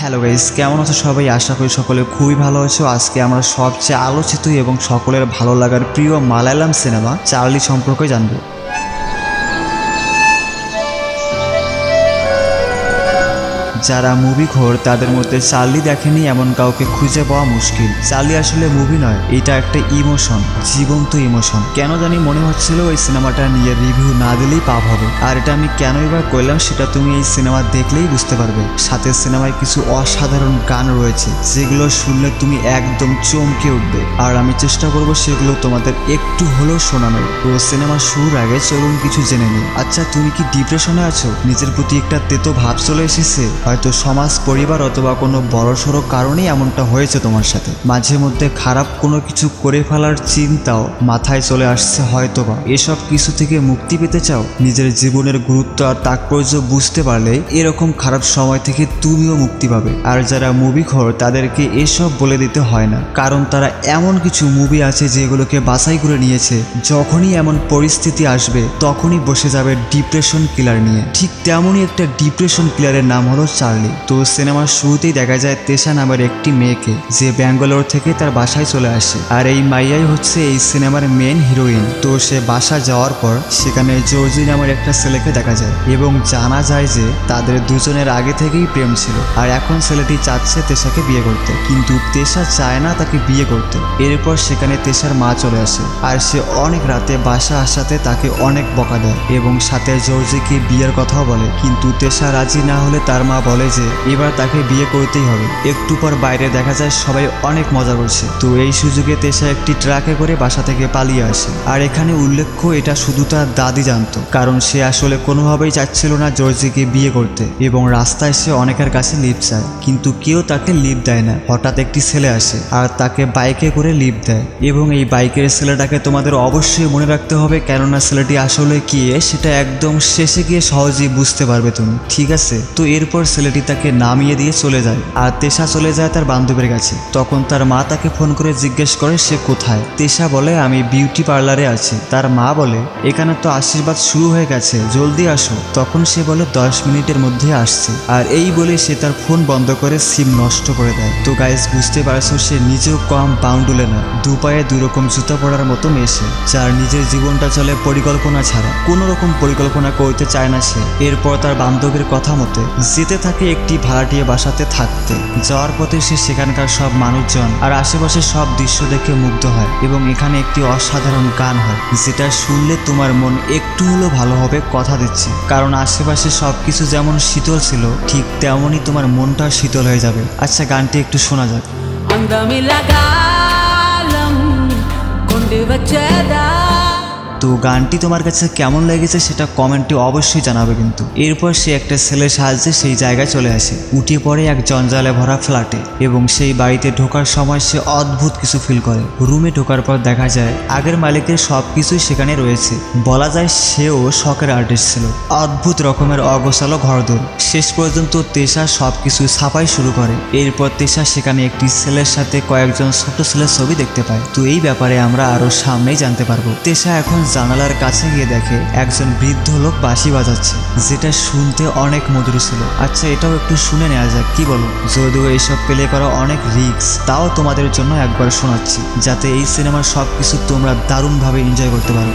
Hello guys, কেমন আছো সবাই? আশা করি সকলে খুবই ভালো আছো। আজকে আমরা সবচেয়ে আলোচিত এবং সকলের ভালো লাগার প্রিয় মালায়ালাম সিনেমা চার্লি সম্পর্কে জানবো। যারা মুভি ঘোর তাদের মধ্যে চার্লি দেখেনি এমন কাউকে খুঁজে পাওয়া মুশকিল। চার্লি আসলে মুভি নয়, এটা একটা ইমোশন, জীবন্ত ইমোশন। কেন জানি মনে হচ্ছিল এই সিনেমাটা নিয়ে রিভিউ না দিলেই পাপ হবে। আর এটা আমি কেনই বা করলাম সেটা তুমি এই সিনেমা দেখলেই বুঝতে পারবে। সাথে সিনেমায় কিছু অসাধারণ গান রয়েছে যেগুলো শুনলে তুমি একদম চমকে উঠবে, আর আমি চেষ্টা করব সেগুলো তোমাদের একটু হলেও শোনানোর। তো সিনেমা শুরুর আগে চলুন কিছু জেনে নিই। আচ্ছা, তুমি কি ডিপ্রেশনে আছো? নিজের প্রতি একটা তেতো ভাব চলে এসেছে? হয়তো সমাজ, পরিবার অথবা কোনো বড়সড় কারণেই এমনটা হয়েছে তোমার সাথে। মাঝে মধ্যে খারাপ কোনো কিছু করে ফেলার চিন্তাও মাথায় চলে আসছে হয়তোবা। এসব কিছু থেকে মুক্তি পেতে চাও? নিজের জীবনের গুরুত্ব আর তাৎপর্য বুঝতে পারলে এরকম খারাপ সময় থেকে তুমিও মুক্তি পাবে। আর যারা মুভি ঘোর তাদেরকে এসব বলে দিতে হয় না, কারণ তারা এমন কিছু মুভি আছে যেগুলোকে বাছাই করে নিয়েছে। যখনই এমন পরিস্থিতি আসবে তখনই বসে যাবে ডিপ্রেশন কিলার নিয়ে। ঠিক তেমনই একটা ডিপ্রেশন কিলারের নাম হলো চার্লি। তো সিনেমার শুরুতেই দেখা যায় তেশা নামের একটি মেয়েকে, যে ব্যাঙ্গালোর থেকে তার বাসায় চলে আসে। আর এই মাইয়াই হচ্ছে এই সিনেমার মেন হিরোইন। তো সে বাসা যাওয়ার পর সেখানে জর্জি নামের একটা ছেলেকে দেখা যায় এবং জানা যায় যে তাদের দুজনের আগে থেকেই প্রেম ছিল। আর এখন ছেলেটি চাচ্ছে তেশাকে বিয়ে করতে, কিন্তু তেশা চায় না তাকে বিয়ে করতে। এরপর সেখানে তেশার মা চলে আসে, আর সে অনেক রাতে বাসা আসাতে তাকে অনেক বকা দেয় এবং সাথে জর্জিকে বিয়ের কথাও বলে। কিন্তু তেশা রাজি না হলে তার মা বলে যে এবার তাকে বিয়ে করতেই হবে। একটু পর বাইরে দেখা যায় সবাই অনেক মজা করছে। তো এই সুযোগে তেশা একটি ট্রাকে করে বাসা থেকে পালিয়ে আসে। আর এখানে উল্লেখ্য এটা শুধু তার দাদি জানতো, কারণ সে আসলে কোনোভাবেই চাচ্ছিল না জর্জিকে বিয়ে করতে এবং রাস্তায় সে অনেকের কাছে লিফট চায়, কিন্তু কেউ তাকে লিফট দেয় না। হঠাৎ একটি ছেলে আসে আর তাকে বাইকে করে লিফট দেয় এবং এই বাইকের ছেলেটাকে তোমাদের অবশ্যই মনে রাখতে হবে, কেননা ছেলেটি আসলে কি সেটা একদম শেষে গিয়ে সহজেই বুঝতে পারবে তুমি, ঠিক আছে? তো এরপর ছেলেটি তাকে নামিয়ে দিয়ে চলে যায় আর তেশা চলে যায় তার বান্ধবীর কাছে। তখন তার মা তাকে ফোন করে জিজ্ঞেস করে সে কোথায়। তেশা বলে আমি বিউটি পার্লারে আছি। তার মা বলে এখানে তো আশীর্বাদ শুরু হয়ে গেছে, জলদি আসো। তখন সে বলে 10 মিনিটের মধ্যে আসছে। আর এই বলে সে তার ফোন বন্ধ করে সিম নষ্ট করে দেয়। তো গাইস, বুঝতে পারছো সে নিজেও কম বাউন্ডুলে না, দুপায়ে দুই রকম জুতা পড়ার মতো মেশে, যার নিজের জীবনটা চলে পরিকল্পনা ছাড়া। কোনো রকম পরিকল্পনা করতে চায় না সে। এরপর তার বান্ধবীর কথা মতে যেতে থাকে একটি ভাড়াটিয়া বাসাতে থাকতে। যাওয়ার পথে সে সেখানকার সব মানুষজন আর আশেপাশে সব দৃশ্য দেখে মুগ্ধ হয় এবং এখানে একটি অসাধারণ গান হয় যেটা শুনলে তোমার মন একটু হলেও ভালো হবে, কথা দিচ্ছি। কারণ আশেপাশে সবকিছু যেমন শীতল ছিল ঠিক তেমনই তোমার মনটা শীতল হয়ে যাবে। আচ্ছা, গানটি একটু শোনা যাক। তো গানটি তোমার কাছে কেমন লেগেছে সেটা কমেন্টে অবশ্যই জানাবে কিন্তু। এরপর সে একটা ছেলের সাহায্যে সেই জায়গায় চলে আসে, উঠে পড়ে এক জঞ্জালে ভরা ফ্ল্যাটে এবং সেই বাড়িতে ঢোকার সময় সে অদ্ভুত কিছু ফিল করে। রুমে ঢোকার পর দেখা যায় আগের মালিকের সব কিছুই সেখানে রয়েছে। বলা যায় সেও শখের আর্টিস্ট ছিল। অদ্ভুত রকমের অগোছালো ঘরদোর। শেষ পর্যন্ত তেশা সব কিছু ছাপাই শুরু করে। এরপর তেশা সেখানে একটি ছেলের সাথে কয়েকজন ছোট ছেলের ছবি দেখতে পায়। তো এই ব্যাপারে আমরা আরো সামনেই জানতে পারবো। তেশা এখন জানালার কাছে গিয়ে দেখে একজন বৃদ্ধ লোক বাঁশি বাজাচ্ছে, যেটা শুনতে অনেক মধুর ছিল। আচ্ছা, এটাও একটু শুনে নেওয়া যাক, কি বলো? যদিও এইসব প্লে করা অনেক রিস্ক, তাও তোমাদের জন্য একবার শোনাচ্ছি যাতে এই সিনেমার সবকিছু তোমরা দারুণভাবে এনজয় করতে পারো।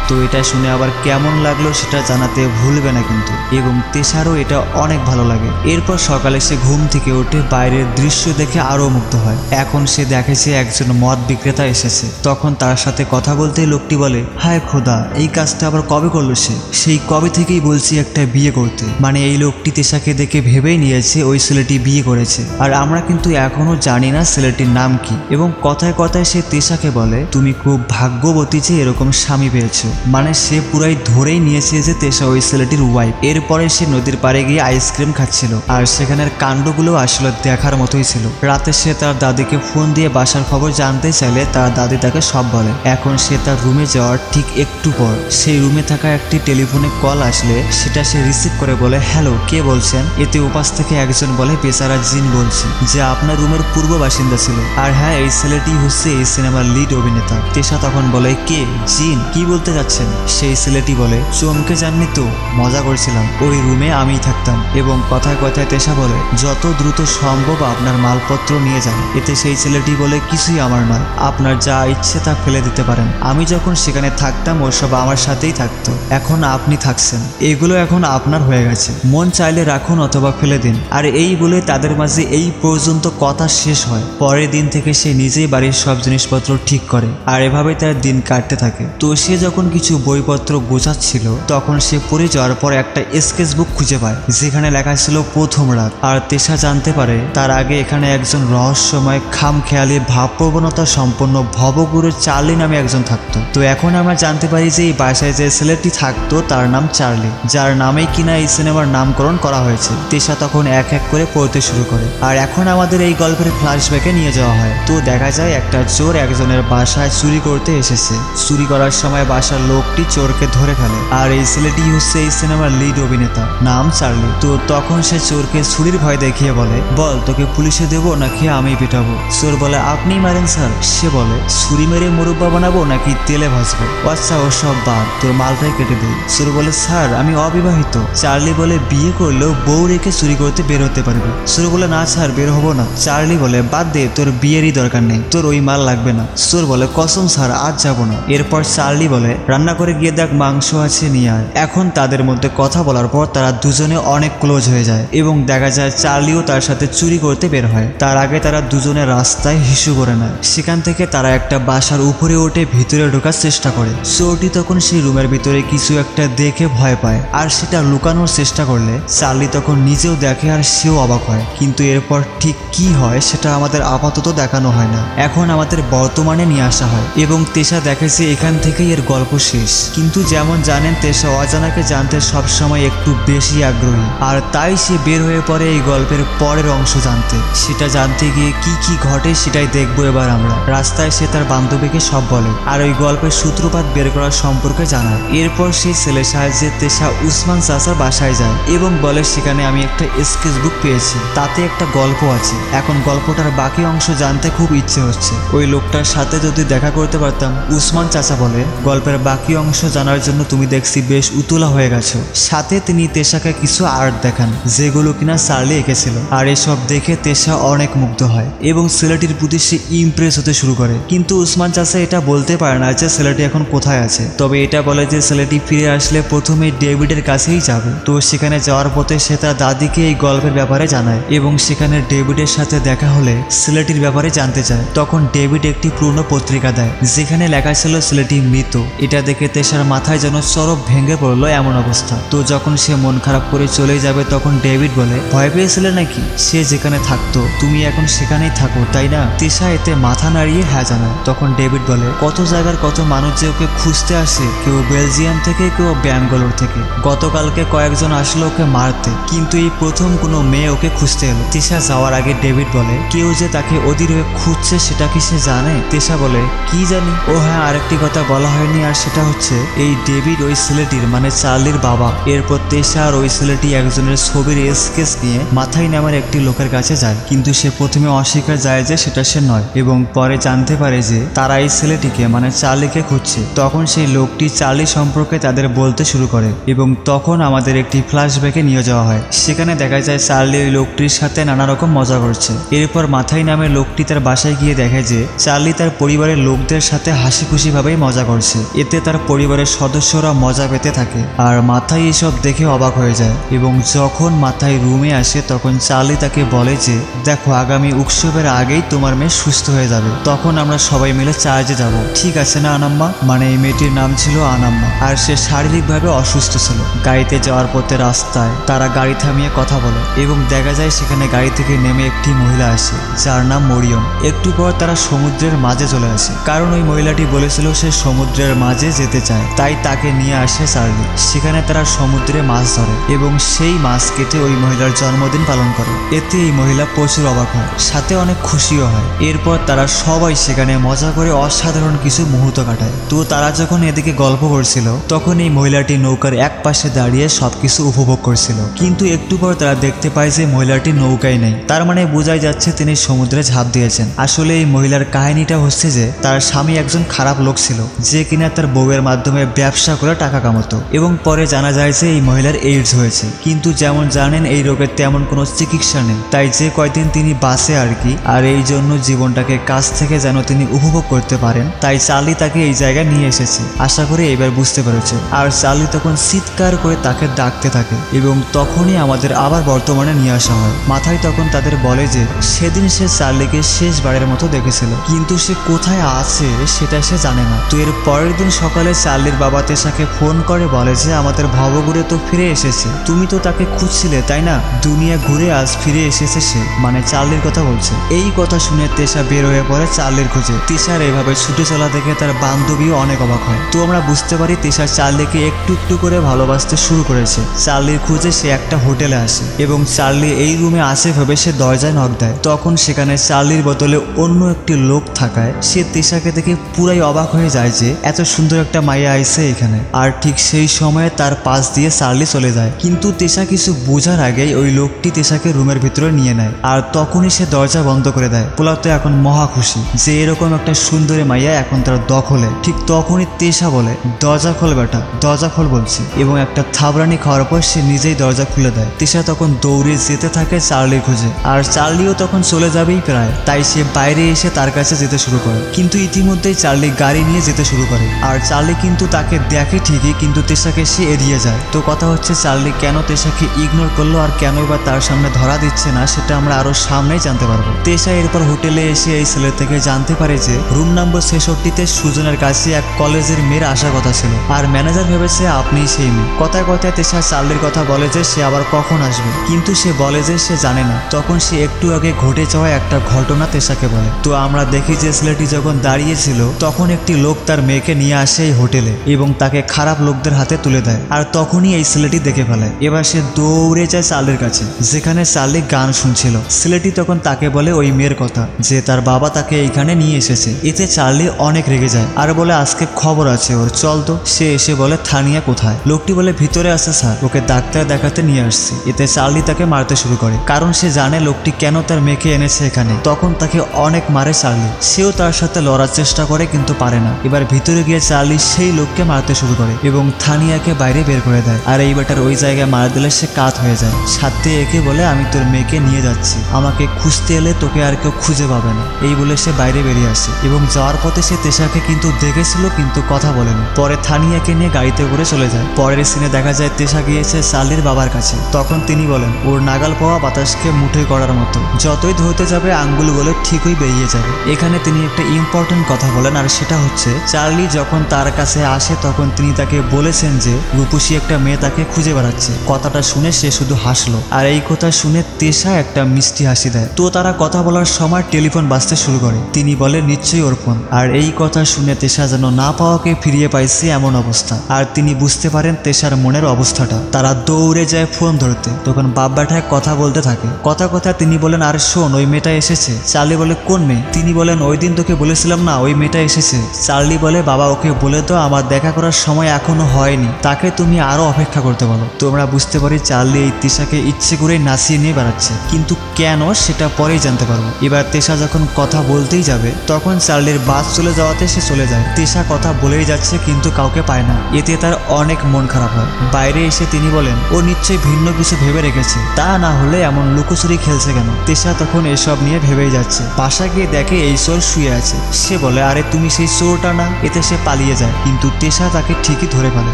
তো এটা শুনে আবার কেমন লাগলো সেটা জানাতে ভুলবে না কিন্তু, এবং তেশারও এটা অনেক ভালো লাগে। এরপর সকালে সে ঘুম থেকে উঠে বাইরের দৃশ্য দেখে আরো মুগ্ধ হয়। এখন সে দেখে যে একজন মদ বিক্রেতা এসেছে। তখন তার সাথে কথা বলতেই লোকটি বলে, হায় খোদা, এই কাজটা আবার কবে করলো সে? সেই কবে থেকেই বলছি একটা বিয়ে করতে। মানে এই লোকটি তেশাকে দেখে ভেবেই নিয়েছে ওই ছেলেটি বিয়ে করেছে। আর আমরা কিন্তু এখনো জানি না ছেলেটির নাম কি। এবং কথায় কথায় সে তেশাকে বলে তুমি খুব ভাগ্যবতী যে এরকম স্বামী পেয়েছো। মানে সে পুরাই ধরেই নিয়েছে যে তেশা ওই ছেলেটির ওয়াইফ। এর এরপরে সে নদীর পাড়ে গিয়ে আইসক্রিম খাচ্ছিল আর সেখানের কাণ্ডগুলো আসলে দেখার মতোই ছিল। রাতে সে তার দাদিকে ফোন দিয়ে বাসার খবর জানতে চাইলে তার দাদি তাকে সব বলে। এখন সে তার রুমে যাওয়ার ঠিক একটু পর সেই রুমে থাকা একটি টেলিফোনে কল আসলে সেটা সে রিসিভ করে বলে, হ্যালো, কে বলছেন? এতে উপাস থেকে একজন বলে, বেচারা জিন বলছি, যে আপনার রুমের পূর্ব বাসিন্দা ছিল। আর হ্যাঁ, এই ছেলেটি হচ্ছে এই সিনেমার লিড অভিনেতা। তেশা তখন বলে, কে? জিন? কি বলতে যাচ্ছেন? সেই ছেলেটি বলে, চমকে যাননি তো, মজা করছিলাম, ওই রুমে আমিই থাকতাম। এবং কথায় কথায় তেশা বলে, যত দ্রুত সম্ভব আপনার মালপত্র নিয়ে যান। এতে সেই ছেলেটি বলে, কিছুই আমার নয়, আপনার যা ইচ্ছে তা ফেলে দিতে পারেন। আমি যখন সেখানে থাকতাম ওসব আমার সাথেই থাকতো, এখন আপনি থাকছেন, এগুলো এখন আপনার হয়ে গেছে, মন চাইলে রাখুন অথবা ফেলে দিন। আর এই বলে তাদের মাঝে এই পর্যন্ত কথা শেষ হয়। পরের দিন থেকে সে নিজেই বাড়ির সব জিনিসপত্র ঠিক করে আর এভাবে তার দিন কাটতে থাকে। তো সে যখন কিছু বইপত্র গোছাচ্ছিল তখন সে পড়ে যাওয়ার পর একটা স্কেচ বুক খুঁজে পায় যেখানে লেখা ছিল প্রথম রাত। আর তেশা জানতে পারে তার আগে এখানে একজন রহস্যময় খামখেয়ালি ভাবপ্রবণতা সম্পন্ন ভবগুরু চার্লি নামে একজন থাকতো। তো এখন আমরা জানতে পারি যে এই বাসায় যে ছেলেটি থাকতো তার নাম চার্লি, যার নামেই কিনা এই সিনেমার নামকরণ করা হয়েছে। তেশা তখন এক এক করে পড়তে শুরু করে। আর এখন আমাদের এই গল্পের ফ্ল্যাশব্যাকে নিয়ে যাওয়া হয়। তো দেখা যায় একটা চোর একজনের বাসায় চুরি করতে এসেছে। চুরি করার সময় বাসার লোকটি চোরকে ধরে ফেলে আর এই ছেলেটি হচ্ছে এই সিনেমার লিড অভিনেতা, নাম চার্লি। তো তখন সে চোরকে ছুরির ভয় দেখিয়ে বলে, বল তোকে পুলিশে দেবো নাকি আমি পিটাবো? চোর বলে, আপনিই মারেন স্যার। সে বলে, ছুরি মেরে মুরব্বা বানাবো নাকি তেলে ভাজবো? আচ্ছা, ওসব বাদ, তোর মালটাই কেটে দেই। চোর বলে, স্যার আমি অবিবাহিত। চার্লি বলে, বিয়ে করলেও বউ রেখে চুরি করতে বের হতে পারবে? চোর বলে, না স্যার, বের হবো না। চার্লি বলে, বাদ দে, তোর বিয়েরই দরকার নেই, তোর ওই মাল লাগবে না। চোর বলে, কসম স্যার, আজ যাবো না। এরপর চার্লি বলে, রান্না করে গিয়ে দেখ মাংস আছে, নিয়ে আয়। এখন তাদের মধ্যে কথা বলার পর তারা দুজনে অনেক ক্লোজ হয়ে যায় এবং দেখা যায় চার্লিও তার সাথে চুরি করতে বের হয়। তার আগে তারা দুজনে রাস্তায় হিসু করে নেয়। সেখান থেকে তারা একটা বাসার উপরে উঠে ভিতরে ঢোকার চেষ্টা করে। চোরটি তখন সেই রুমের ভিতরে কিছু একটা দেখে ভয় পায় আর সেটা লুকানোর চেষ্টা করলে চার্লি তখন নিজেও দেখে আর সেও অবাক হয়। কিন্তু এরপর ঠিক কি হয় সেটা আমাদের আপাতত দেখানো হয় না। এখন আমাদের বর্তমানে নিয়ে আসা হয় এবং তেশা দেখে যে এখান থেকেই এর গল্প শেষ। কিন্তু যেমন জানেন, তেশা অজানাকে জানতে সবসময় একটু বেশি আগ্রহী আর তাই সে বের হয়ে পড়ে এই গল্পের পরের অংশ জানতে। সেটা জানতে গিয়ে কি কি ঘটে সেটাই দেখবো এবার আমরা। রাস্তায় সে তার বান্ধবীকে সব বলে আর ওই গল্পের সূত্রপাত বের করার সম্পর্কে জানায়। এরপর সেই ছেলের সাহায্যে তেশা উসমান চাচার বাসায় যায় এবং বলে, সেখানে আমি একটা স্কেচ বুক পেয়েছি, তাতে একটা গল্প আছে। এখন গল্পটার বাকি অংশ জানতে খুব ইচ্ছে হচ্ছে, ওই লোকটার সাথে যদি দেখা করতে পারতাম। উসমান চাচা বলে, গল্পের বাকি অংশ জানার জন্য তুমি দেখছি বেশ উতলা হয়ে গেছো। সাথে তিনি তেশাকে কিছু আর্ট দেখান যেগুলো কিনা চার্লি এঁকেছিল আর এসব দেখে তেশা অনেক মুগ্ধ হয় এবং ছেলেটির প্রতি সে ইমপ্রেস হতে শুরু করে। কিন্তু উসমান চাচা এটা বলতে পারে না যে ছেলেটি এখন কোথায় আছে, তবে এটা বলে যে ছেলেটি ফিরে আসলে প্রথমে ডেভিডের কাছেই যাবে। তো সেখানে যাওয়ার পথে সে তার দাদিকে এই গল্পের ব্যাপারে জানায় এবং সেখানে ডেভিডের সাথে দেখা হলে ছেলেটির ব্যাপারে জানতে চায়। তখন ডেভিড একটি পুরনো পত্রিকা দেয় যেখানে লেখা ছিল ছেলেটি মৃত। এটা দেখে তেশার মাথায় যেন চরক ভেঙে পড়লো এমন অবস্থা। তো যখন সে মন খারাপ করে চলে যাবে তখন ডেভিড বলে, ভয় পেয়েছিলে নাকি? সে যেখানে থাকতো তুমি এখন সেখানেই থাকো, তাই না? তেশা এতে মাথা নাড়িয়ে হ্যাঁ জানায়। তখন ডেভিড বলে, কত জায়গার কত মানুষ যে ওকে খুঁজতে আসে, কেউ বেলজিয়াম থেকে, কেউ ব্যাঙ্গালোর থেকে। গতকালকে কয়েকজন আসলো ওকে মারতে, কিন্তু এই প্রথম কোনো মেয়ে ওকে খুঁজতে এলো। তেশা যাওয়ার আগে ডেভিড বলে, কেউ যে তাকে অধীর হয়ে খুঁজছে সেটা কি সে জানে? তেশা বলে, কি জানি। ও হ্যাঁ, আরেকটি কথা বলা হয়নি, আর সেটা হচ্ছে এই ডেভিড ওই ছেলেটির মানে চার্লির বাবা। এরপর তেশা আর ওই ছেলেটি একজনের ছবির স্কেচ নিয়ে মাথায় নামের একটি লোকের কাছে যায়, কিন্তু সে প্রথমে অস্বীকার যায় যে সেটা সে নয় এবং পরে জানতে পারে যে তারা এই ছেলেটিকে মানে চার্লিকে খুঁজছে। তখন সেই লোকটি চার্লি সম্পর্কে তাদের বলতে শুরু করে এবং তখন আমাদের একটি ফ্ল্যাশব্যাকে নিয়ে যাওয়া হয়। সেখানে দেখা যায় চার্লি ওই লোকটির সাথে নানা রকম মজা করছে। এরপর মাথায় নামের লোকটি তার বাসায় গিয়ে দেখে যে চার্লি তার পরিবারের লোকদের সাথে হাসি খুশি ভাবেই মজা করছে। এতে তার পরিবারের সদস্যরা মজা পেতে থাকে আর মাথায় এসব দেখে অবাক হয়ে যায় এবং যখন মাথায় রুমে আসে তখন চার্লি তাকে বলে যে দেখো, আগামী উৎসবের আগেই তোমার মেয়ে সুস্থ হয়ে যাবে, তখন আমরা সবাই মিলে চার্চে যাব, ঠিক আছে না আনাম্মা? মানে এই মেয়েটির নাম ছিল আনাম্মা আর সে শারীরিকভাবে অসুস্থ ছিল। গাড়িতে যাওয়ার পথে রাস্তায় তারা গাড়ি থামিয়ে কথা বলে এবং দেখা যায় সেখানে গাড়ি থেকে নেমে একটি মহিলা আসে যার নাম মরিয়ম। একটু পর তারা সমুদ্রের মাঝে চলে আসে, কারণ ওই মহিলাটি বলেছিল সে সমুদ্রের মাঝে যেতে চায়, তাই তাকে নিয়ে আসে চার্লি। সেখানে তারা সমুদ্র সমুদ্রে মাছ ধরে এবং সেই মাছ কেটে ওই মহিলার জন্মদিন পালন করে। এতে এই মহিলা প্রচুর অবাক হয়, সাথে অনেক খুশিও হয়। এরপর তারা সবাই সেখানে মজা করে অসাধারণ কিছু মুহূর্ত কাটায়। তো তারা যখন এদিকে গল্প করছিল তখন এই মহিলাটি নৌকার এক পাশে দাঁড়িয়ে সবকিছু উপভোগ করছিল। কিন্তু একটু পর তারা দেখতে পায় যে মহিলাটি নৌকায় নেই, তার মানে বোঝাই যাচ্ছে তিনি সমুদ্রে ঝাঁপ দিয়েছেন। আসলে এই মহিলার কাহিনীটা হচ্ছে যে তার স্বামী একজন খারাপ লোক ছিল, যে কিনা তার বউয়ের মাধ্যমে ব্যবসা করে টাকা কামাতো এবং পরে জানা যায় যে এই মহিলার এইডস হয়েছে। কিন্তু যেমন জানেন এই রোগের তেমন কোনো চিকিৎসা নেই, তাই যে কয়দিন তিনি বাঁচে আর কি, আর এই জন্য জীবনটাকে কাছ থেকে যেন তিনি উপভোগ করতে পারেন, তাই চার্লি তাকে এই জায়গায় নিয়ে এসেছে। আশা করি এবার বুঝতে পেরেছে। আর চার্লি তখন চিৎকার করে তাকে ডাকতে থাকে এবং তখনই আমাদের আবার বর্তমানে নিয়ে আসা হয়। মাথায় তখন তাদের বলে যে সেদিন সে চার্লিকে শেষবারের মতো দেখেছিল, কিন্তু সে কোথায় আছে সেটা সে জানে না। তো এর পরের দিন সকালে চার্লির বাবা তেশাকে ফোন করে বলে যে আমাদের ভবঘুরে তো ফিরে এসেছে, তুমি তো তাকে খুঁজছিলে তাই না, দুনিয়া ঘুরে আজ ফিরে এসেছে সে, মানে চার্লির কথা বলছে। এই কথা শুনে তেশা বের হয়ে পড়ে চার্লির খোঁজে। তেশার এভাবে ছুটে চলা দেখে তার বান্ধবীও অনেক অবাক হয়। তো আমরা বুঝতে পারি তেশা চার্লিকে একটু একটু করে ভালোবাসতে শুরু করেছে। চার্লির খোঁজে সে একটা হোটেলে আসে এবং চার্লি এই রুমে আসে ভেবে সে দরজায় নক দেয়। তখন সেখানে চার্লির বোতলে অন্য একটি লোক থাকায় সে তেশাকে দেখে পুরাই অবাক হয়ে যায় যে এত সুন্দর একটা মাইয়া আইছে এখানে। আর ঠিক সেই সময়ে তার পাশ দিয়ে চার্লি চলে যায়, কিন্তু তেশা কিছু বোঝার আগেই ওই লোকটি তেশাকে রুমের ভিতরে নিয়ে নেয় আর তখনই সে দরজা বন্ধ করে দেয়। পোলা তো এখন মহা খুশি যে এরকম একটা সুন্দরী মাইয়া এখন তার দখলে। ঠিক তখনই তেশা বলে দরজা খোল বেটা, দরজা খোল বলছি, এবং একটা থাবরানি খাওয়ার পর সে নিজেই দরজা খুলে দেয়। তেশা তখন দৌড়ে যেতে থাকে চার্লির খোঁজে, আর চার্লিও তখন চলে যাবেই প্রায়, তাই সে বাইরে এসে তার কাছে যেতে শুরু করে। কিন্তু ইতিমধ্যেই চার্লি গাড়ি নিয়ে যেতে শুরু করে আর চার্লি কিন্তু তাকে দেখে ঠিকই, কিন্তু তেশাকে সে এড়িয়ে যায়। তো কথা হচ্ছে চার্লি কেন তেশাকে ইগনোর করলো আর কেন বা তার সামনে ধরা দিচ্ছে না সেটা আমরা আরো সামনেই জানতে পারবো। তেশা এরপর হোটেলে এসে এই ছেলে থেকে জানতে পারে যে রুম নম্বর 66-তে সুজনের কাছে এক কলেজের মেয়ের আসার কথা ছিল, আর ম্যানেজার ভেবেছে আপনিই সেই মেয়ে। কথায় কথায় তেশা চার্লির কথা বলে যে সে আবার কখন আসবে, কিন্তু সে বলে যে সে জানে না। তখন সে একটু আগে ঘটে যাওয়া একটা ঘটনা তেশাকে বলে। তো আমরা দেখি যে ছেলেটি যখন দাঁড়িয়েছিল তখন একটি লোক তার মেয়েকে নিয়ে আসে এই হোটেলে এবং তাকে খারাপ লোকদের হাতে তুলে দেয়, আর তখনই এই ছেলেটি দেখে ফেলে। এবার সে দৌড়ে যায় চার্লির কাছে যেখানে চার্লি গান শুনছিল। ছেলেটি তখন তাকে বলে ওই মেয়ের কথা যে তার বাবা তাকে এইখানে নিয়ে এসেছে। এতে চার্লি অনেক রেগে যায় আর বলে আজকে খবর আছে ওর, চল তো। সে এসে বলে থানিয়া কোথায়? লোকটি বলে ভিতরে আছে স্যার, ওকে ডাক্তার দেখাতে নিয়ে আসছি। এতে চার্লি তাকে মারতে শুরু করে কারণ সে জানে লোকটি কেন তার মেয়েকে এনেছে এখানে। তখন তাকে অনেক মারে চার্লি, সেও তার সাথে লড়ার চেষ্টা করে কিন্তু পারে না। এবার ভিতরে গিয়ে চার্লি সেই লোককে মারতে শুরু করে এবং থানিয়াকে বাইরে বের করে দেয়। আর এই বেটার ওই জায়গায় মার দিলে সে কাত হয়ে যায়। সাথে একে বলে আমি তোর মেয়েকে নিয়ে যাচ্ছি, আমাকে খুঁজতে এলে তোকে আর কেউ খুঁজে পাবে না। এই বলে সে বাইরে বেরিয়ে আসে এবং যাওয়ার পথে সে তেশাকে কিন্তু দেখেছিল কিন্তু কথা বলেনি। পরে থানিয়াকে নিয়ে গাড়িতে করে চলে যায়। পরের সিনে দেখা যায় তেশা গিয়েছে চার্লির বাবার কাছে। তখন তিনি বলেন ওর নাগাল পাওয়া বাতাসকে মুঠোয় করার মতো, যতই ধরতে যাবে আঙ্গুলগুলো ঠিকই বেরিয়ে যাবে। এখানে তিনি একটা ইম্পর্টেন্ট কথা বলেন, আর সেটা হচ্ছে চার্লি যখন তার কাছে আসে তখন তিনি তাকে বলেছেন যে রূপসী একটা মেয়ে তাকে খুঁজে বেড়াচ্ছে। কথাটা শুনে সে শুধু হাসলো, আর এই কথা শুনে তেশা একটা মিষ্টি হাসি দেয়। তো তারা কথা বলার সময় টেলিফোন বাজতে শুরু করে। তিনি বলে নিশ্চয়ই ওর ফোন। আর এই কথা শুনে তেশা যেন না পাওয়াকে ফিরিয়ে পাইছে এমন অবস্থা, আর তিনি বুঝতে পারেন তেশার মনের অবস্থাটা। তারা দৌড়ে যায় ফোন ধরতে। তখন বাপ ব্যাটায় কথা বলতে থাকে। কথা কথা তিনি বলেন আর শোন ওই মেয়েটা এসেছে। চার্লি বলে কোন মেয়ে? তিনি বলেন ওই দিন তোকে বলেছিলাম না ওই মেয়েটা এসেছে। চার্লি বলে বাবা ওকে বলে তো আমার দেখা করার সময় এখনো হয়নি, তাকে তুমি আরো অপেক্ষা করতে বলো। তো আমরা বুঝতে পারি চার্লি এই তেশাকে ইচ্ছে করেই নাচিয়ে নিয়ে বেড়াচ্ছে, কিন্তু কেন সেটা পরেই জানতে পারবো। এবার তেশা যখন কথা বলতেই যাবে তখন চার্লির বাস চলে যাওয়াতে সে চলে যায়। তেশা কথা বলেই যাচ্ছে কিন্তু কাউকে পায় না। এতে তার অনেক মন খারাপ হয়। বাইরে এসে তিনি বলেন ও নিশ্চয়ই ভিন্ন কিছু ভেবে রেখেছে, তা না হলে এমন লুকোচুরি খেলছে কেন। তেশা তখন এসব নিয়ে ভেবেই যাচ্ছে। বাসা গিয়ে দেখে এই চোর শুয়ে আছে। সে বলে আরে তুমি সেই চোরটা না। এতে সে পালিয়ে যায়, কিন্তু তেশা তাকে ঠিকই ধরে ফেলে।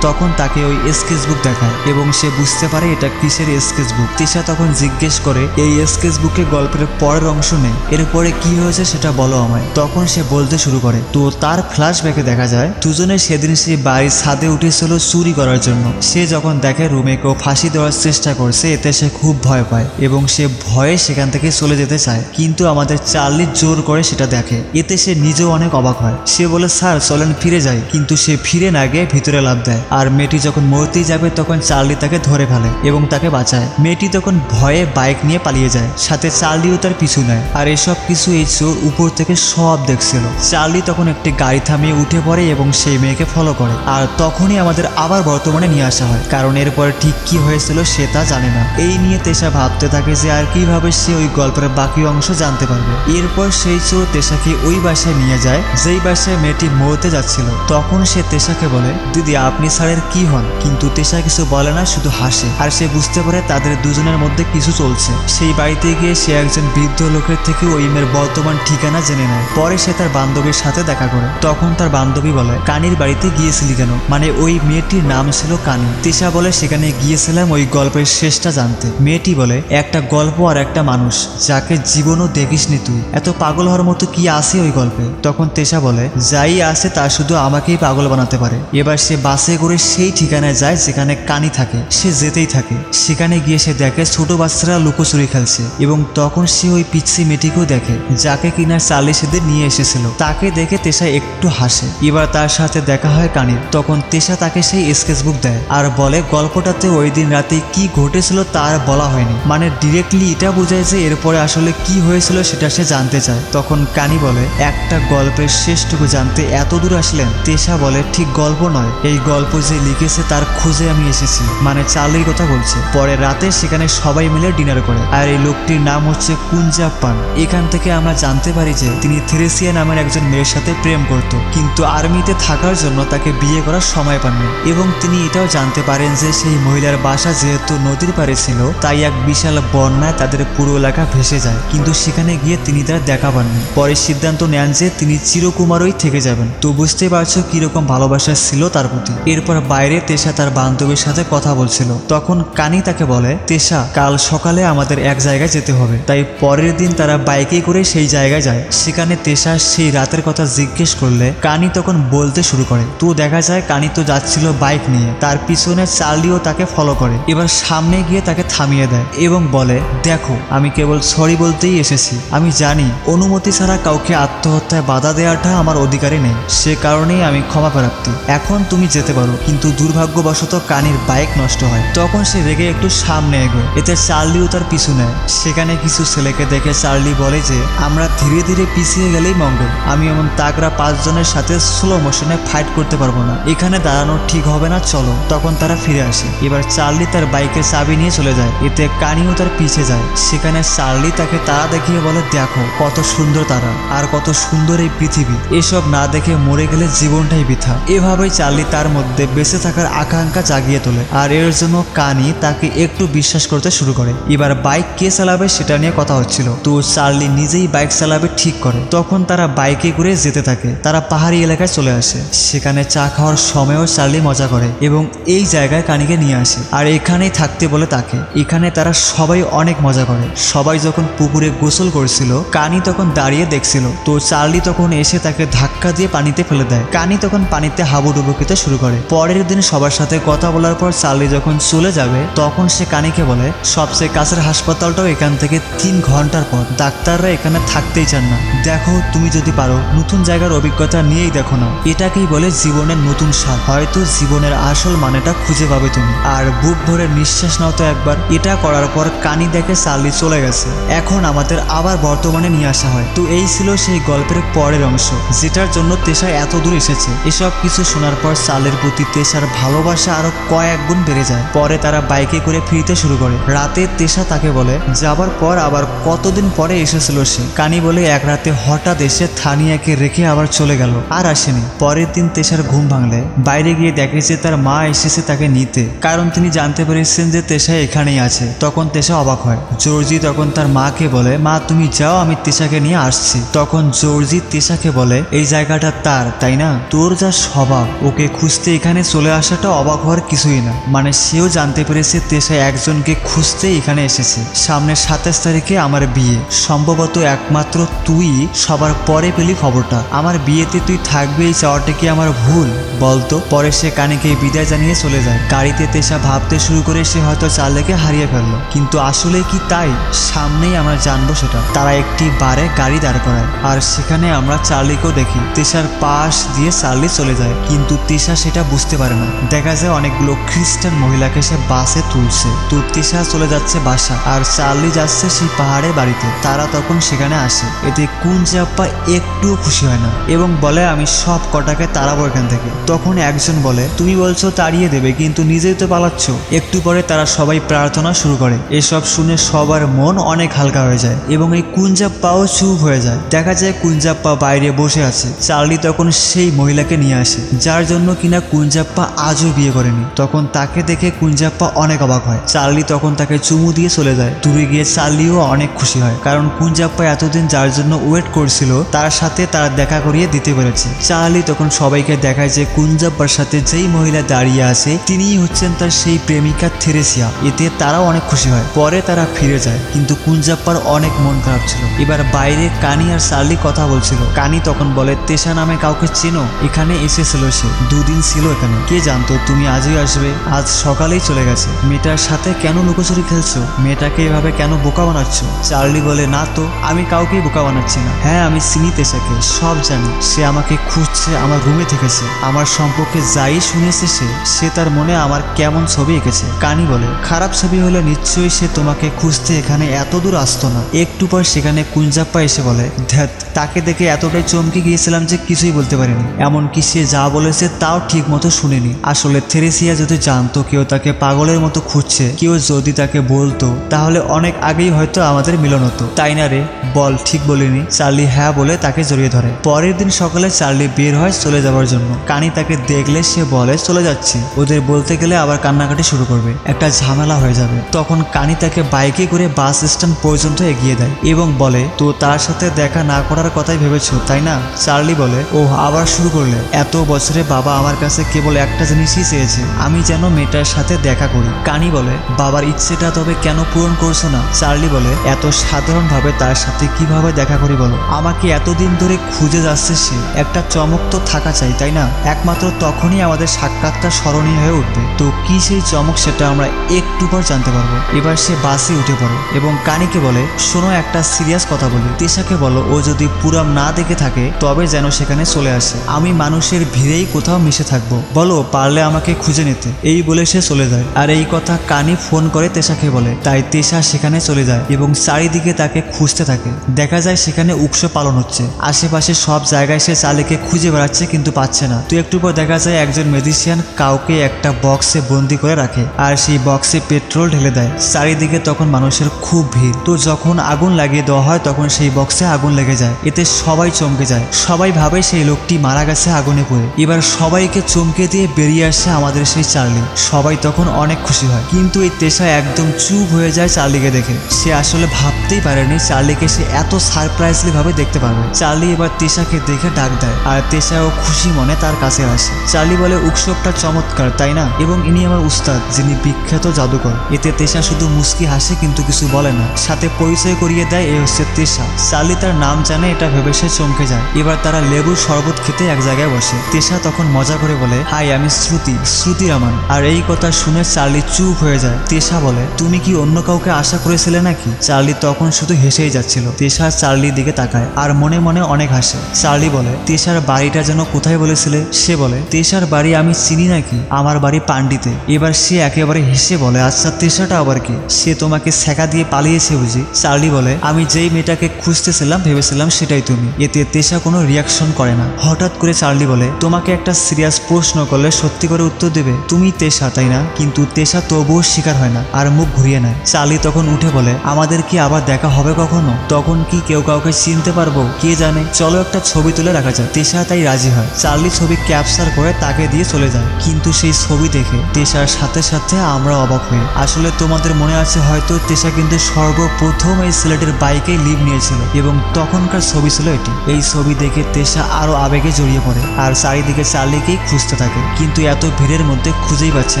তখন তাকে ওই স্কেচবুক দেখায় এবং সে বুঝতে পারে এটা কিসের স্কেচবুক। তেশা তখন জিজ্ঞেস করে এই স্কেচবুকে গল্পের পরের অংশ নেই, এরপরে কি হয়েছে সেটা বলো আমায়। তখন সে বলতে শুরু করে। তো তার ফ্ল্যাশব্যাকে দেখা যায় দুজনে সেদিন সে বাড়ির ছাদে উঠেছিল চুরি করার জন্য। সে যখন দেখে রুমে কেউ ফাঁসি দেওয়ার চেষ্টা করছে এতে সে খুব ভয় পায় এবং সে ভয়ে সেখান থেকে চলে যেতে চায়, কিন্তু আমাদের চার্লি জোর করে সেটা দেখে। এতে সে নিজেও অনেক অবাক হয়। সে বলে স্যার চলেন ফিরে যাই, কিন্তু সে ফিরে না গিয়ে ভিতরে লাফ দেয়। আর মেয়েটি যখন মরতেই যাবে তখন চার্লি তাকে ধরে ফেলে এবং তাকে বাঁচায়। মেয়েটি তখন ভয়ে বাইক নিয়ে পালিয়ে যায়, সাথে চার্লিও তার পিছু নেয়। আর এসব কিছু এই চোর উপর থেকে সব দেখছিল। চার্লি তখন একটি গাড়ি থামিয়ে উঠে পড়ে এবং সেই মেয়েকে ফলো করে। আর তখনই আমাদের আবার বর্তমানে নিয়ে আসা হয়, কারণ এরপরে ঠিক কি হয়েছিল সে তা জানে না। এই নিয়ে তেশা ভাবতে থাকে যে আর কিভাবে সে ওই গল্পের বাকি অংশ জানতে পারবে। এরপর সেই চোর তেশাকে ওই বাসায় নিয়ে যায় যেই বাসায় মেয়েটি মরতে যাচ্ছিল। তখন সে তেশাকে বলে, দিদি আপনি স্যারের কি হন? কিন্তু তেশা কিছু বলে না, শুধু হাসে। আর সে বুঝতে পারে তাদের দুজনের মধ্যে কিছু চলছে। সেই বাড়িতে গিয়ে সে একজন বৃদ্ধ লোকের থেকে ওই মেয়ের বর্তমান ঠিকানা জেনে নেয়। পরে সে তার বান্ধবীর সাথে দেখা করে। তখন তার বান্ধবী বলে, কানির বাড়িতে গিয়েছিলি কেন? মানে ওই মেয়েটির নাম ছিল কানি। তেশা বলে, সেখানে গিয়েছিলাম ওই গল্পের শেষটা জানতে। মেয়েটি বলে, একটা গল্প আর একটা মানুষ যাকে জীবনও দেখিসনি তুই, এত পাগল হওয়ার মতো কি আছে ওই গল্পে? তখন তেশা বলে, যাই আছে তা শুধু আমাকেই পাগল বানাতে পারে। এবার সে বাসে করে সেই ঠিকানায় যায় যেখানে কানি থাকে। সে যেতেই থাকে। সেখানে গিয়ে সে দেখে ছোট বাচ্চারা লুকোচুরি খেলছে এবং তখন সে ওই পিচ্ছি মেয়েটিকেও দেখে যাকে কিনা চার্লি সেদিন নিয়ে এসেছিল। তাকে দেখে তেশা একটু হাসে। এবার তার সাথে দেখা হয় কানির। তখন তেশা তাকে সেই স্কেচবুক দেয় আর বলে গল্পটাতে ওই দিন রাতে কি ঘটেছিল তার বলা হয়নি, মানে ডিরেক্টলি এটা বোঝায় যে এরপরে আসলে কি হয়েছিল সেটা সে জানতে চায়। তখন কানি বলে, একটা গল্পের শেষটুকু জানতে এত দূর আসলেন? তেশা বলে, ঠিক গল্প নয়, এই গল্প যে লিখেছে তার খোঁজে আমি এসেছি, মানে চার্লির কথা বলছে। পরে রাতে সেখানে সবাই মিলে ডিনার করে। আর এই লোকটির নাম হচ্ছে কুঞ্জাপ্পান। এখান থেকে আমরা জানতে পারি যে তিনি থেরেসিয়া নামের একজন মেয়ের সাথে প্রেম করত, কিন্তু আর্মিতে থাকার জন্য তাকে বিয়ে করার সময় পাননি। এবং তিনি এটাও জানতে পারেন যে সেই মহিলার বাসা যেহেতু নদীর পাড়ে ছিল, তাই এক বিশাল বন্যায় তাদের পুরো এলাকা ভেসে যায়। কিন্তু সেখানে গিয়ে তিনি তার দেখা পাননি। পরে সিদ্ধান্ত নেন যে তিনি চিরকুমারই থেকে যাবেন। তো বুঝতে পারছো কিরকম ভালোবাসা ছিল তার প্রতি। এরপর বাইরে তেশা তার বান্ধবীর সাথে কথা বলছিল। তখন কানি তাকে বলে, তেশা কাল সকালে আমাদের এক জায়গায় যেতে হবে। তাই পরের দিন তারা বাইকে করে সেই জায়গায় যায়। সেখানে তেশা সেই রাতের কথা জিজ্ঞেস করলে কানি তখন বলতে শুরু করে। তো দেখা যায় কানি তো যাচ্ছিল বাইক নিয়ে, তার পিছনে চার্লিও তাকে ফলো করে। এবার সামনে গিয়ে তাকে থামিয়ে দেয় এবং বলে, দেখো আমি কেবল সরি বলতেই এসেছি। আমি জানি অনুমতি ছাড়া কাউকে আত্মহত্যায় বাধা দেওয়াটা আমার অধিকারে নেই, সে কারণেই আমি ক্ষমা প্রার্থী। এখন তুমি যেতে পারো। কিন্তু দুর্ভাগ্যবশত কানির বাইক নষ্ট হয়। তখন সে রেগে একটু সামনে এগোয়। এতে চার্লিও তার পিছু নেয়। সেখানে কিছু ছেলেকে দেখে চার্লি বলে যে আমরা ধীরে ধীরে পিছিয়ে গেলেই মঙ্গল। আমি এমন তাগড়া 5 জনের সাথে স্লো মোশনে ফাইট করতে পারবো না, এখানে দাঁড়ানো ঠিক হবে না, চলো। তখন তারা ফিরে আসে। এবার চার্লি তার বাইকের চাবি নিয়ে চলে যায়। এতে কানিও তার পিছে যায়। সেখানে চার্লি তাকে তারা দেখিয়ে বলে, দেখো কত সুন্দর তারা, আর কত সুন্দর এই পৃথিবী, এসব না দেখে মরে গেলে জীবনটাই বৃথা। এভাবেই চার্লি তার মধ্যে বেঁচে থাকার আকাঙ্ক্ষা জাগিয়ে তোলে। আর এর জন্য কানি তাকে একটু বিশ্বাস করতে শুরু করে। এবার বাইক কে চালাবে সেটা নিয়ে কথা হচ্ছিল। তো চার্লি নিজেই বাইক চালাবে ঠিক করে। তখন তারা বাইকে করে যেতে থাকে। তারা পাহাড়ি এলাকায় চলে আসে। সেখানে চা খাওয়ার সময়ও চার্লি মজা করে এবং এই জায়গায় কানিকে নিয়ে আসে আর এখানেই থাকতে বলে তাকে। এখানে তারা সবাই অনেক মজা করে। সবাই যখন পুকুরে গোসল করছিল, কানি তখন দাঁড়িয়ে দেখছিল। তো চার্লি তখন এসে তাকে ধাক্কা দিয়ে পানিতে ফেলে দেয়। কানি তখন পানিতে হাবুডুবু খেতে শুরু করে। পরের দিন সবার সাথে কথা বলার পর চার্লি যখন চলে যাবে, তখন সে কানিকে বলে, সবচেয়ে কাছের হাসপাতালটাও এখান থেকে 3 ঘন্টার পর, ডাক্তাররা এখানে থাকতেই চান না। দেখো তুমি যদি পারো নতুন জায়গার অভিজ্ঞতা নিয়েই দেখো না, এটাকেই বলে জীবনের নতুন স্বাদ। হয়তো জীবনের আসল মানেটা খুঁজে পাবে তুমি। আর বুক ভরে নিঃশ্বাস নাও তো একবার। এটা করার পর কানি দেখে চার্লি চলে গেছে। এখন আমাদের আবার বর্তমানে নিয়ে আসা হয়। তো এই ছিল সেই গল্পের পরের অংশ, যেটার জন্য তেশা এত দূর এসেছে। এসব কিছু শোনার পর চার্লির প্রতি তেশার ভালোবাসা আরো কয়েক গুণ বেড়ে যায়। পরে তারা বাইকে করে ফিরতে শুরু করে। রাতে তেশা তাকে বলে, যাবার পর আবার কতদিন পরে এসেছিল সে। কানি বলে, এক রাতে হঠাৎ এসে থানিয়াকে রেখে আবার চলে গেল, আর আসেনি। পরের দিন তেশার ঘুম ভাঙলে বাইরে গিয়ে দেখে যে তার মা এসেছে তাকে নিতে, কারণ তিনি জানতে পেরেছেন যে তেশা এখানেই আছে। তখন তেশা অবাক হয়। জর্জি তখন তার মাকে বলে, মা তুমি যাও, আমি তেশাকে নিয়ে আসছি। তখন জর্জি তেশাকে বলে, এই জায়গাটা তার, তাই না? তোর যা স্বভাব, ওকে খুঁজতে এখানে চলে আসাটা অবাক হওয়ার কিছুই না। মানে সেও জানতে পেরেছে তেশা একজনকে খুঁজতে এখানে এসেছে। সামনের 27 তারিখে আমার বিয়ে, সম্ভবত একমাত্র তুই সবার পরে পেলি খবরটা। আমার বিয়েতে তুই থাকবে এই চাওয়াটা কি আমার ভুল বলতো? পরে সে কানিকে বিদায় জানিয়ে চলে যায়। গাড়িতে তেশা ভাবতে শুরু করে সে হয়তো চার্লিকে হারিয়ে ফেললো, কিন্তু আসলে কি তাই? সামনেই আমরা জানবো সেটা। তারা একটি বারে গাড়ি দাঁড় করায় আর সেখানে আমরা চার্লিকেও দেখি। তেশার পাশ দিয়ে চার্লি চলে যায়, কিন্তু তেশা সেটা বুঝতে পারে না। দেখা যায় অনেকগুলো খ্রিস্টান মহিলাকে সে বাসে তুলছে। তো তেশা চলে যাচ্ছে বাসা আর চার্লি যাচ্ছে সেই পাহাড়ের বাড়িতে। তারা তখন সেখানে আসে। এতে কুঞ্জাপ্পা একটুও খুশি হয় না এবং বলে আমি সব কটাকে তাড়াবো এখান থেকে। তখন একজন বলে তুমি বলছো তাড়িয়ে দেবে কিন্তু নিজেই তো পালাচ্ছ। একটু পরে তারা সবাই প্রার্থনা শুরু করে। এসব শুনে সবার মন অনেক হালকা হয়ে যায় এবং এই কুঞ্জাপ্পাও চুপ হয়ে যায়। দেখা যায় কুঞ্জাপ্পা বাইরে বসে আছে। চার্লি তখন সেই মহিলাকে নিয়ে আসে যার জন্য কিনা কুঞ্জাপ্পা আজও বিয়ে করেনি। তখন তাকে দেখে কুঞ্জাপ্পা অনেক অবাক হয়। চার্লি তখন তাকে চুমু দিয়ে চলে যায়। দূরে গিয়ে চার্লিও অনেক খুশি হয় কারণ কুঞ্জাপ্পা এতদিন যার জন্য ওয়েট করছিল তার সাথে তার দেখা করিয়ে দিতে পেরেছে। চার্লি তখন সবাইকে দেখায় যে কুঞ্জাপ্পার সাথে যেই মহিলা দাঁড়িয়ে আছে তিনিই হচ্ছেন তার সেই প্রেমিকা থেরেসিয়া। এতে তারাও অনেক খুশি হয়। পরে তারা ফিরে যায় কিন্তু কুঞ্জাপ্পার অনেক মন খারাপ ছিল। এবার বাইরে কানি আর চার্লি কথা বলছিল। কানি তখন বলে তেশা নামে কাউকে চেনো? এখানে এসেছিল সে, দুদিন ছিল এখানে। কে জানতো তুমি আজই আসবে? আজ সকালেই চলে গেছে। মেয়েটার সাথে কেন লুকোচুরি খেলছো? মেয়েটাকে এভাবে কেন বোকা বানাচ্ছ? চার্লি বলে না তো, আমি কাউকেই বোকা বানাচ্ছি না। হ্যাঁ আমি চিনি তেশাকে, সব জানি। সে আমাকে খুঁজছে, আমার রুমে থেকেছে, আমার সম্পর্কে যাই শুনেছে সে তার মনে আমার কেমন ছবি এঁকেছে। কানি বলে খারাপ ছবি হলে নিশ্চয়ই সে তোমাকে খুঁজতে এখানে এত দূর আসতো না। একটু পর সেখানে কুঞ্জাপ্পা এসে বলে ধ্যাত, তাকে দেখে এতটাই চমকে গিয়েছিলাম যে কিছুই বলতে পারিনি। এমনকি সে যা বলেছে তাও ঠিক মতো শুনিনি। আসলে থেরেসিয়া যদি জানতো কেউ তাকে পাগলের মতো খুঁজছে, কেউ যদি তাকে বলতো তাহলে অনেক আগেই হয়তো আমাদের মিলন হতো, তাই না রে? বল ঠিক বলিনি? চার্লি হ্যাঁ বলে তাকে জড়িয়ে ধরে। পরের দিন সকালে চার্লি বের হয় চলে যাওয়ার জন্য। কানি তাকে দেখলে সে বলে চলে যাচ্ছি। ওদের বলতে গেলে আবার কান্নাকাটি শুরু করবে, একটা ঝামেলা হয়ে যাবে। তখন কানি তাকে বাইকে করে বাস স্ট্যান্ড পর্যন্ত এগিয়ে দেয় এবং বলে তো তার সাথে দেখা না করার কথাই ভেবেছো তাই না? চার্লি বলে ও আবার শুরু করলে? এত বছরে বাবা আমার কাছে কেবল একটা জিনিসই চেয়েছে, আমি যেন মেয়েটার সাথে দেখা করি। কানি বলে বাবার ইচ্ছেটা তবে কেন পূরণ করছো না? চার্লি বলে এত সাধারণভাবে তার সাথে কিভাবে দেখা করি বলো? আমাকে এতদিন ধরে খুঁজে যাচ্ছে সে, একটা চমক তো থাকা চাই তাই না? একমাত্র তখনই আমাদের সাক্ষাৎটা স্মরণীয় হয়ে উঠবে। তো কি সেই চমক সেটা আমরা একটু পর জানতে পারবো। এবার সে বাসে উঠে পড়ে এবং কানিকে বলে শোনো একটা সিরিয়াস কথা বলি। তেশাকে বলো ও যদি পুরাম না দেখে থাকে তবে যেন সেখানে চলে আসে। আমি মানুষের ভিড়েই কোথাও মিশে থাকবো, বলো পারলে আমাকে খুঁজে নিতে। এই বলে সে চলে যায়। আর এই কথা কানি ফোন করে তেশাকে বলে। তাই তেশা সেখানে চলে যায় এবং চারিদিকে তাকে খুঁজতে থাকে। দেখা যায় সেখানে উৎসব পালন হচ্ছে। আশেপাশে সব জায়গায় সে চার্লিকে খুঁজে বেড়াচ্ছে কিন্তু পাচ্ছে না। তো একটু পর দেখা যায় একজন ম্যাজিশিয়ান কাউকে একটা বক্সে বন্দি করে রাখে আর সেই বক্সে পেট্রোল ঢেলে দেয়। চারিদিকে তখন মানুষের খুব ভিড়। তো যখন আগুন লাগিয়ে দেওয়া হয় তখন সেই বক্সে আগুন লেগে যায়। এতে সবাই চমকে যায়। সবাই ভাবে সেই লোকটি মারা গেছে আগুনে পড়ে। এবার সবাইকে চমকে দিয়ে বেরিয়ে আসে আমাদের সেই চার্লি। সবাই তখন অনেক খুশি হয় কিন্তু এই তেশা একদম চুপ হয়ে যায় চার্লিকে দেখে। সে আসলে ভাবতেই পারেনি চার্লিকে সে এত সারপ্রাইজলি ভাবে দেখতে পারবে। চার্লি এবার তেশাকে দেখে ডাক দেয় আর তেশাও খুশি মনে তার কাছে আসে। চার্লি বলে উৎসবটা চমৎকার তাই না, এবং ইনি আমার উস্তাদ যিনি বিখ্যাত জাদুকর। এতে তেশা শুধু মুস্কি হাসে কিন্তু কিছু বলে না। সাথে পরিচয় করিয়ে দেয় এ হচ্ছে তেশা। চার্লি তার নাম জানে এটা ভেবে সে চমকে যায়। এবার তারা লেবুর শরবত খেতে এক জায়গায় বসে। তেশা তখন মজা করে বলে হাই আমি শ্রুতি রামান। আর এই কথা শুনে চার্লি চুপ হয়ে যায়। তেশা বলে তুমি কি অন্য কাউকে আশা করেছিলে নাকি? চার্লি তখন শুধু হেসেই যাচ্ছিল। তেশা চার্লির দিকে তাকায় আর মনে মনে অনেক হাসে। চার্লি বলে তেশার বাড়িটা যেন কোথায় বলেছিলে? সে বলে তেশার বাড়ি আমি চিনি নাকি, আমার বাড়ি পান্ডিতে। এবার সে একেবারে হেসে বলে আচ্ছা তেশাটা আবার কি? সে তোমাকে ছ্যাঁকা দিয়ে পালিয়েছে বুঝি? চার্লি বলে আমি যেই মেয়েটাকে খুঁজতেছিলাম ভেবেছিলাম সেটাই তুমি। এতে তেশা কোনো রিয়াকশন করে না। হঠাৎ করে চার্লি বলে তোমাকে একটা সিরিয়াস প্রশ্ন করলে সত্যি করে উত্তর দেবে? তুমি তেশা তাই না? কিন্তু তেশা তবুও স্বীকার হয় না আর মুখ ঘুরিয়ে নেয়। চার্লি তখন উঠে বলে আমাদের কি আবার দেখা হবে কখনো? তখন কি কেউ কাউকে চিনতে পারবো কে জানে, চলো একটা ছবি তুলে রাখা যায়। তেশা তাই রাজি হয়। চার্লি ছবি ক্যাপচার করে তাকে দিয়ে চলে যায়। কিন্তু সেই ছবি দেখে তেশার সাথে সাথে আমরা অবাক হই। আসলে তোমাদের মনে আছে হয়তো তেশা কিন্তু সর্বপ্রথম এই ছেলেটির বাইকে লিভ নিয়েছিল এবং তখনকার ছবি ছিল এটি। এই ছবি দেখে তেশা আরো আবেগে জড়িয়ে পড়ে আর চারিদিকে চার্লিকেই খুঁজতে থাকে কিন্তু এত ভিড়ের মধ্যে খুঁজেই পাচ্ছে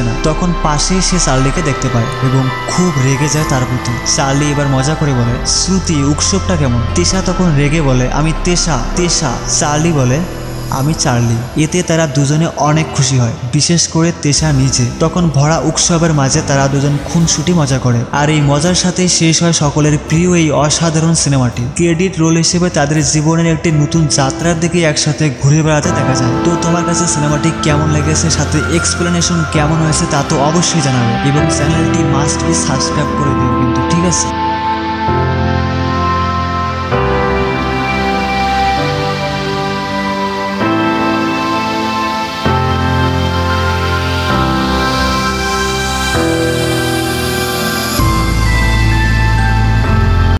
না। তখন পাশেই সে চার্লিকে দেখতে পায় এবং খুব রেগে যায় তার প্রতি। চার্লি এবার মজা করে বলে শ্রুতি উৎসবটা কেমন? তেশা তখন রেগে বলে আমি তেশা। চার্লি বলে আমি চার্লি। এতে তারা দুজনে অনেক খুশি হয়, বিশেষ করে তেশা নিজে। তখন ভরা উৎসবের মাঝে তারা দুজন খুনসুটি মজা করে, আর এই মজার সাথে শেষ হয় সকলের প্রিয় এই অসাধারণ সিনেমাটি। ক্রেডিট রোল হিসেবে তাদের জীবনের একটি নতুন যাত্রার দিকে একসাথে ঘুরে বেড়াতে দেখা যায়। তো তোমার কাছে সিনেমাটি কেমন লেগেছে, সাথে এক্সপ্লেনেশন কেমন হয়েছে তা তো অবশ্যই জানাবে, এবং চ্যানেলটি মাস্ট বি সাবস্ক্রাইব করে দিও কিন্তু, ঠিক আছে?